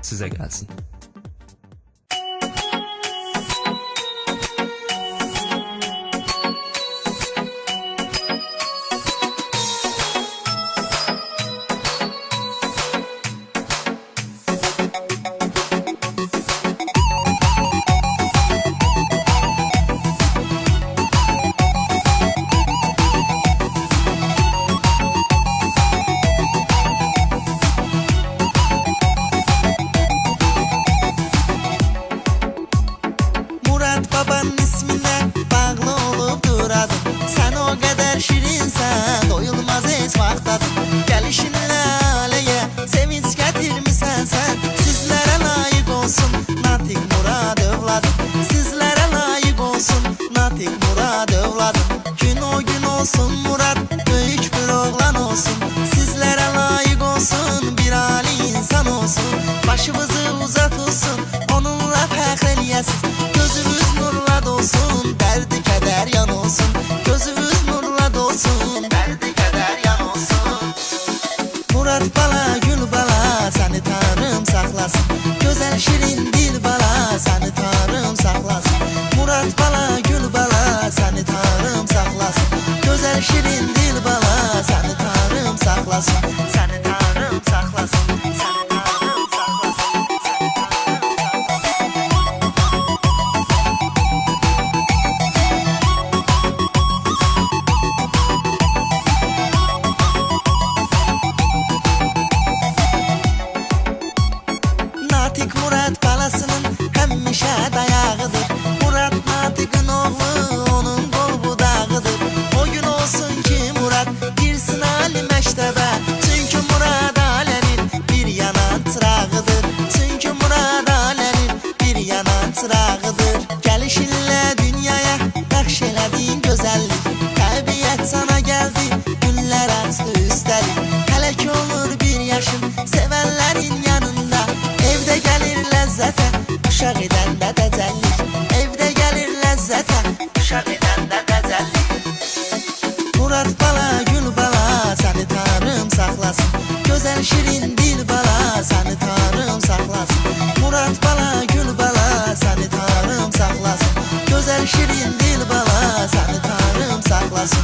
sizə gəlsin. Babanın isminə bağlı olubdur adım. Sən o qədər şirinsən, doyulmaz heç vaxtadır. Gəlişinlə aləyə sevinç gətirmisən sən. Sizlərə layiq olsun Natiq Murad övladım. Sizlərə layiq olsun Natiq Murad övladım. Gün o gün olsun Murad, böyük bir oğlan olsun. Sizlərə layiq olsun, bir ali insan olsun. Başımızı uzatılsın, onunla fəxr eləyəsiz. Gözümüz nurla dolsun, dərdi kədər yan olsun. Gözümüz nurla dolsun, dərdi kədər yan olsun. Murad bala, gül bala, səni Tanrım saxlasın. Gözəl şirin dil bala, səni Tanrım saxlasın. Murad bala, gül bala, səni Tanrım saxlasın. Gözəl şirin dil bala, səni Tanrım saxlasın. Səni Tanrım saxlasın. Natiq Murad balasının həmişə dayağıdır. Murad Natiqin oğlu, onun qol budağıdır. O gün olsun ki Murad girsin ali məktəbə. Çünki Murad alənin bir yanan çırağıdır. Çünki Murad alənin bir yanan çırağıdır. Gəlişinlə dünyaya bəxş elədin gözəllik. Təbiət sana gəldi, günlər açdı üstəlik. Hələ ki olur bir yaşın sevənlərin yanında. Evdə gəlir ləzzətə, uşaq edəndə dəcəllik. Evdə gəlir ləzzətə, uşaq edəndə dəcəllik. Murad bala, gül bala, səni Tanrım saxlasın. Gözəl şirin dil bala, səni Tanrım saxlasın. Murad bala, gül bala, səni Tanrım saxlasın. Gözəl şirin dil bala, səni Tanrım saxlasın.